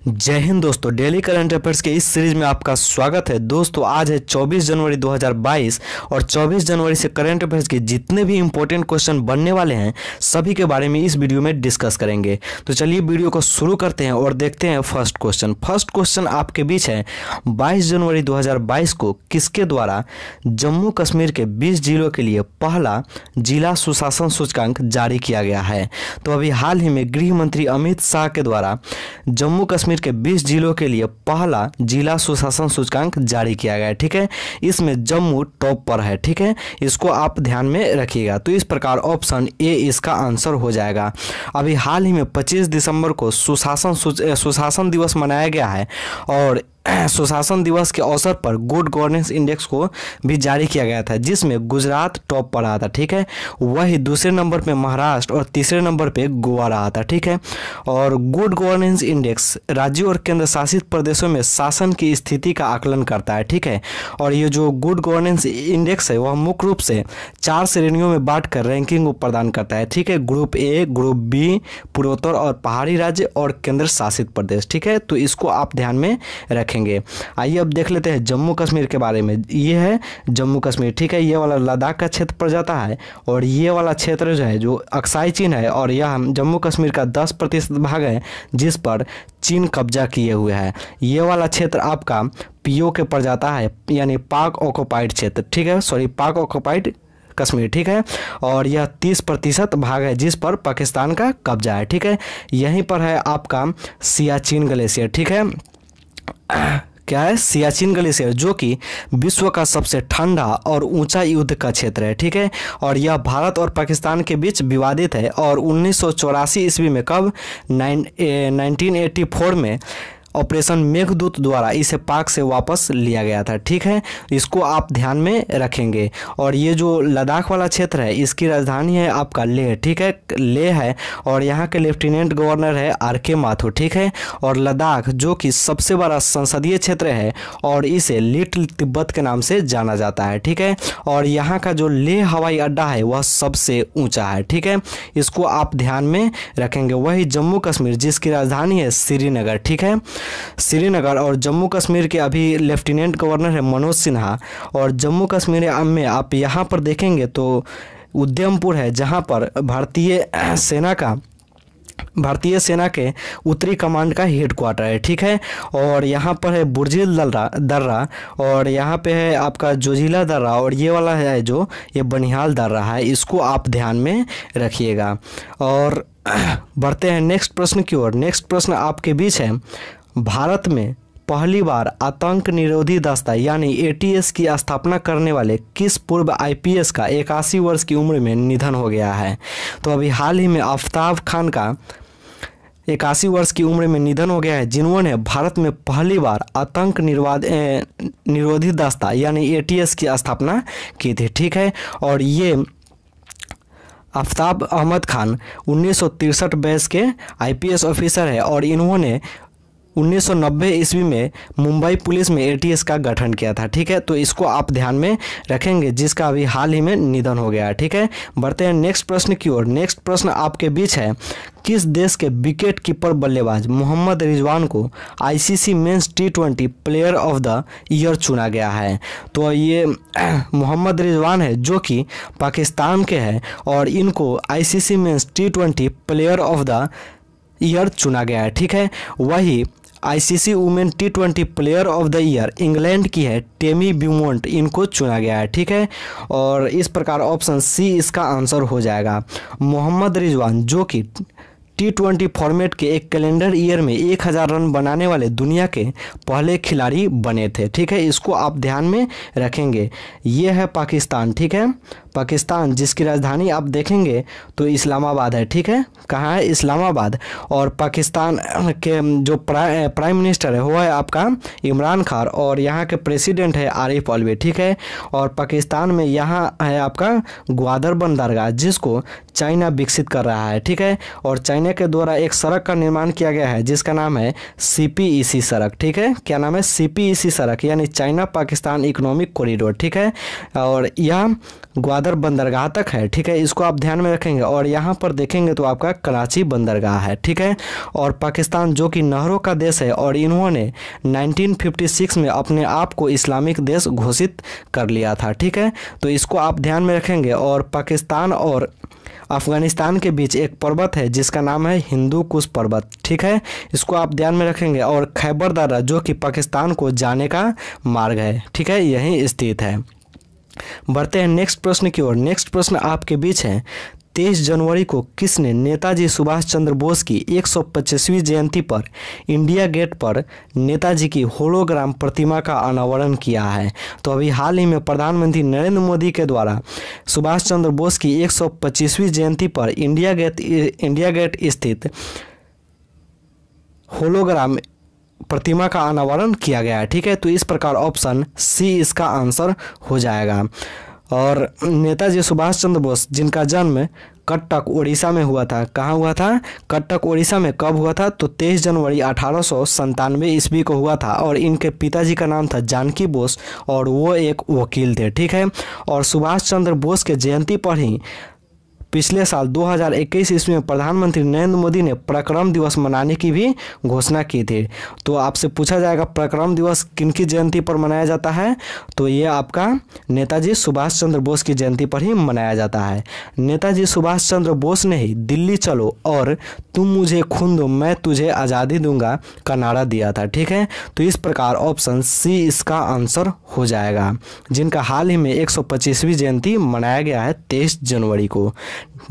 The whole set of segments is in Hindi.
जय हिंद दोस्तों, डेली करंट अफेयर्स के इस सीरीज में आपका स्वागत है। दोस्तों आज है 24 जनवरी 2022 और 24 जनवरी से करंट अफेयर्स के जितने भी इंपॉर्टेंट क्वेश्चन बनने वाले हैं सभी के बारे में इस वीडियो में डिस्कस करेंगे। तो चलिए वीडियो को शुरू करते हैं और देखते हैं फर्स्ट क्वेश्चन। फर्स्ट क्वेश्चन आपके बीच है 22 जनवरी 2022 को किसके द्वारा जम्मू कश्मीर के 20 जिलों के लिए पहला जिला सुशासन सूचकांक जारी किया गया है। तो अभी हाल ही में गृह मंत्री अमित शाह के द्वारा जम्मू कश्मीर के 20 जिलों के लिए पहला जिला सुशासन सूचकांक जारी किया गया है। ठीक है, इसमें जम्मू टॉप पर है। ठीक है, इसको आप ध्यान में रखिएगा। तो इस प्रकार ऑप्शन ए इसका आंसर हो जाएगा। अभी हाल ही में 25 दिसंबर को सुशासन दिवस मनाया गया है और सुशासन दिवस के अवसर पर गुड गवर्नेंस इंडेक्स को भी जारी किया गया था, जिसमें गुजरात टॉप पर रहा था। ठीक है, वही दूसरे नंबर पे महाराष्ट्र और तीसरे नंबर पे गोवा रहा था। ठीक है, और गुड गवर्नेंस इंडेक्स राज्यों और केंद्र शासित प्रदेशों में शासन की स्थिति का आकलन करता है। ठीक है, और ये जो गुड गवर्नेंस इंडेक्स है वह मुख्य रूप से 4 श्रेणियों में बांट कर रैंकिंग प्रदान करता है। ठीक है, ग्रुप ए, ग्रुप बी, पूर्वोत्तर और पहाड़ी राज्य और केंद्र शासित प्रदेश। ठीक है, तो इसको आप ध्यान में रखें। आइए अब देख लेते हैं जम्मू कश्मीर के बारे में। ये है जम्मू कश्मीर। ठीक है, ये वाला लद्दाख का क्षेत्र पड़ जाता है और ये वाला क्षेत्र जो है जो अक्साई चीन है और यह जम्मू कश्मीर का 10% भाग है जिस पर चीन कब्जा किए हुए है। ये वाला क्षेत्र आपका पीओ के पड़ जाता है, यानी पाक ऑक्युपाइड क्षेत्र। ठीक है, सॉरी, पाक ऑक्युपाइड कश्मीर। ठीक है, और यह 30% भाग है जिस पर पाकिस्तान का कब्जा है। ठीक है, यहीं पर है आपका सियाचिन ग्लेशियर। ठीक है, क्या है सियाचिन ग्लेशियर, जो कि विश्व का सबसे ठंडा और ऊंचा युद्ध का क्षेत्र है। ठीक है, और यह भारत और पाकिस्तान के बीच विवादित है और 1984 ईस्वी में 1984 में ऑपरेशन मेघदूत द्वारा इसे पाक से वापस लिया गया था। ठीक है, इसको आप ध्यान में रखेंगे। और ये जो लद्दाख वाला क्षेत्र है इसकी राजधानी है आपका लेह। ठीक है, लेह है और यहाँ के लेफ्टिनेंट गवर्नर है आर.के. माथुर। ठीक है, और लद्दाख जो कि सबसे बड़ा संसदीय क्षेत्र है और इसे लिटिल तिब्बत के नाम से जाना जाता है। ठीक है, और यहाँ का जो लेह हवाई अड्डा है वह सबसे ऊँचा है। ठीक है, इसको आप ध्यान में रखेंगे। वही जम्मू कश्मीर जिसकी राजधानी है श्रीनगर। ठीक है, श्रीनगर और जम्मू कश्मीर के अभी लेफ्टिनेंट गवर्नर है मनोज सिन्हा। और जम्मू कश्मीर में आप यहाँ पर देखेंगे तो उधमपुर है जहाँ पर भारतीय सेना के उत्तरी कमांड का हेडक्वार्टर है। ठीक है, और यहाँ पर है बुर्जिल दर्रा और यहाँ पे है आपका जोजिला दर्रा और ये वाला है जो ये बनिहाल दर्रा है। इसको आप ध्यान में रखिएगा। और बढ़ते हैं नेक्स्ट प्रश्न की ओर। नेक्स्ट प्रश्न आपके बीच है, भारत में पहली बार आतंक निरोधी दस्ता यानी एटीएस की स्थापना करने वाले किस पूर्व आईपीएस का 81 वर्ष की उम्र में निधन हो गया है। तो अभी हाल ही में आफ्ताब खान का 81 वर्ष की उम्र में निधन हो गया है, जिन्होंने भारत में पहली बार आतंक निरोधी दस्ता यानी एटीएस की स्थापना की थी। ठीक है, और ये आफ्ताब अहमद खान 1963 बैच के आईपीएस ऑफिसर है और इन्होंने 1990 ईस्वी में मुंबई पुलिस में एटीएस का गठन किया था। ठीक है, तो इसको आप ध्यान में रखेंगे, जिसका अभी हाल ही में निधन हो गया है। ठीक है, बढ़ते हैं नेक्स्ट प्रश्न की ओर। नेक्स्ट प्रश्न आपके बीच है, किस देश के विकेट कीपर बल्लेबाज मोहम्मद रिजवान को ICC men's T20 player of the year चुना गया है। तो ये मोहम्मद रिजवान है जो कि पाकिस्तान के हैं और इनको ICC men's T20 player of the year चुना गया है। ठीक है, वही ICC women T20 player of the year England की है टेमी ब्यूमोंट, इनको चुना गया है। ठीक है, और इस प्रकार ऑप्शन सी इसका आंसर हो जाएगा। मोहम्मद रिजवान जो कि T20 फॉर्मेट के एक कैलेंडर ईयर में 1000 रन बनाने वाले दुनिया के पहले खिलाड़ी बने थे। ठीक है, इसको आप ध्यान में रखेंगे। ये है पाकिस्तान। ठीक है, पाकिस्तान जिसकी राजधानी आप देखेंगे तो इस्लामाबाद है। ठीक है, कहाँ है? इस्लामाबाद। और पाकिस्तान के जो प्राइम मिनिस्टर है वो है आपका इमरान खान और यहाँ के प्रेसिडेंट है आरिफ अलवी। ठीक है, और पाकिस्तान में यहाँ है आपका ग्वादर बंदरगाह जिसको चाइना विकसित कर रहा है। ठीक है, और चाइना के द्वारा एक सड़क का निर्माण किया गया है जिसका नाम है CPEC सड़क। ठीक है, क्या नाम है? CPEC सड़क, यानी चाइना पाकिस्तान इकोनॉमिक कॉरिडोर। ठीक है, और यह ग्वादर सदर बंदरगाह तक है, ठीक है, इसको आप ध्यान में रखेंगे। और यहाँ पर देखेंगे तो आपका कराची बंदरगाह है, ठीक है। और पाकिस्तान जो कि नहरों का देश है और इन्होंने 1956 में अपने आप को इस्लामिक देश घोषित कर लिया था, ठीक है, तो इसको आप ध्यान में रखेंगे। और पाकिस्तान और अफ़गानिस्तान के बीच एक पर्वत है जिसका नाम है हिंदू कुश पर्वत, ठीक है, इसको आप ध्यान में रखेंगे। और खैबर दर्रा जो कि पाकिस्तान को जाने का मार्ग है, ठीक है, यहीं स्थित है। बढ़ते हैं नेक्स्ट प्रश्न की ओर। नेक्स्ट प्रश्न आपके बीच है, 23 जनवरी को किसने नेताजी सुभाष चंद्र बोस की 125वीं जयंती पर इंडिया गेट पर नेताजी की होलोग्राम प्रतिमा का अनावरण किया है? तो अभी हाल ही में प्रधानमंत्री नरेंद्र मोदी के द्वारा सुभाष चंद्र बोस की 125वीं जयंती पर इंडिया गेट स्थित होलोग्राम प्रतिमा का अनावरण किया गया है, ठीक है, तो इस प्रकार ऑप्शन सी इसका आंसर हो जाएगा। और नेताजी सुभाष चंद्र बोस जिनका जन्म कटक उड़ीसा में हुआ था, कहाँ हुआ था? कटक उड़ीसा में। कब हुआ था? तो 23 जनवरी 1897 ईस्वी को हुआ था। और इनके पिताजी का नाम था जानकी बोस और वो एक वकील थे, ठीक है। और सुभाष चंद्र बोस के जयंती पर ही पिछले साल 2021 ईस्वी में प्रधानमंत्री नरेंद्र मोदी ने पराक्रम दिवस मनाने की भी घोषणा की थी। तो आपसे पूछा जाएगा पराक्रम दिवस किनकी जयंती पर मनाया जाता है? तो ये आपका नेताजी सुभाष चंद्र बोस की जयंती पर ही मनाया जाता है। नेताजी सुभाष चंद्र बोस ने ही दिल्ली चलो और तुम मुझे खून दो मैं तुझे आज़ादी दूंगा का नारा दिया था, ठीक है, तो इस प्रकार ऑप्शन सी इसका आंसर हो जाएगा, जिनका हाल ही में 125वीं जयंती मनाया गया है 23 जनवरी को।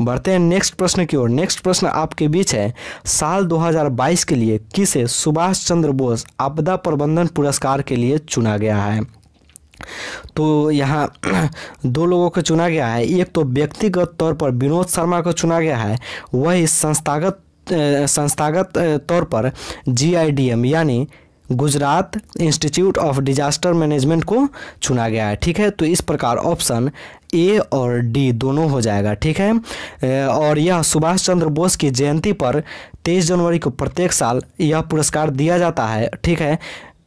बढ़ते हैं नेक्स्ट प्रश्न की ओर। नेक्स्ट प्रश्न आपके बीच है, साल 2022 के लिए किसे सुभाष चंद्र बोस आपदा प्रबंधन पुरस्कार के लिए चुना गया है? तो यहाँ दो लोगों को चुना गया है। एक तो व्यक्तिगत तौर पर विनोद शर्मा को चुना गया है, वही संस्थागत तौर पर GIDM यानी Gujarat institute of disaster management को चुना गया है, ठीक है, तो इस प्रकार ऑप्शन ए और डी दोनों हो जाएगा, ठीक है। और यह सुभाष चंद्र बोस की जयंती पर 23 जनवरी को प्रत्येक साल यह पुरस्कार दिया जाता है, ठीक है,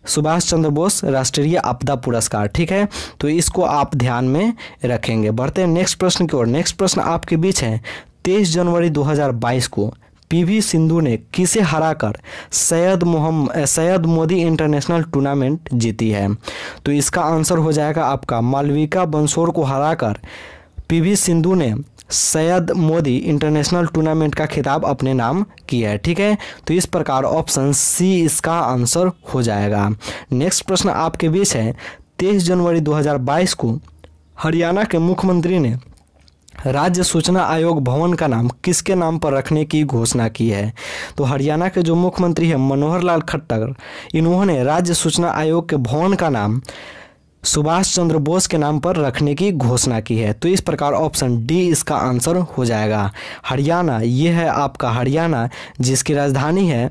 सुभाष चंद्र बोस राष्ट्रीय आपदा पुरस्कार, ठीक है, तो इसको आप ध्यान में रखेंगे। बढ़ते हैं नेक्स्ट प्रश्न की ओर। नेक्स्ट प्रश्न आपके बीच है, 23 जनवरी 2022 को PV सिंधु ने किसे हराकर सैयद मोदी इंटरनेशनल टूर्नामेंट जीती है? तो इसका आंसर हो जाएगा आपका मालविका बंसोर को हराकर PV सिंधु ने सैयद मोदी इंटरनेशनल टूर्नामेंट का खिताब अपने नाम किया है, ठीक है, तो इस प्रकार ऑप्शन सी इसका आंसर हो जाएगा। नेक्स्ट प्रश्न आपके बीच है, 23 जनवरी 2022 को हरियाणा के मुख्यमंत्री ने राज्य सूचना आयोग भवन का नाम किसके नाम पर रखने की घोषणा की है? तो हरियाणा के जो मुख्यमंत्री हैं मनोहर लाल खट्टर, इन्होंने राज्य सूचना आयोग के भवन का नाम सुभाष चंद्र बोस के नाम पर रखने की घोषणा की है, तो इस प्रकार ऑप्शन डी इसका आंसर हो जाएगा। हरियाणा, ये है आपका हरियाणा जिसकी राजधानी है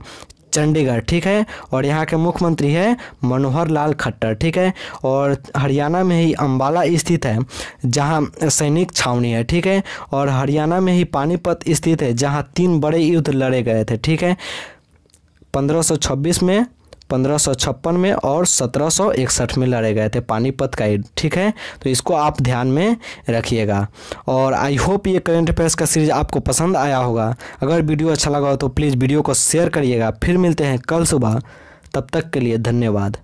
चंडीगढ़, ठीक है, और यहाँ के मुख्यमंत्री है मनोहर लाल खट्टर, ठीक है, और हरियाणा में ही अंबाला स्थित है जहाँ सैनिक छावनी है, ठीक है, और हरियाणा में ही पानीपत स्थित है जहाँ 3 बड़े युद्ध लड़े गए थे, ठीक है, 1526 में, 1556 में और 1761 में लड़े गए थे पानीपत का युद्ध, ठीक है, तो इसको आप ध्यान में रखिएगा। और आई होप ये करंट अफेयर्स का सीरीज आपको पसंद आया होगा। अगर वीडियो अच्छा लगा हो तो प्लीज़ वीडियो को शेयर करिएगा। फिर मिलते हैं कल सुबह, तब तक के लिए धन्यवाद।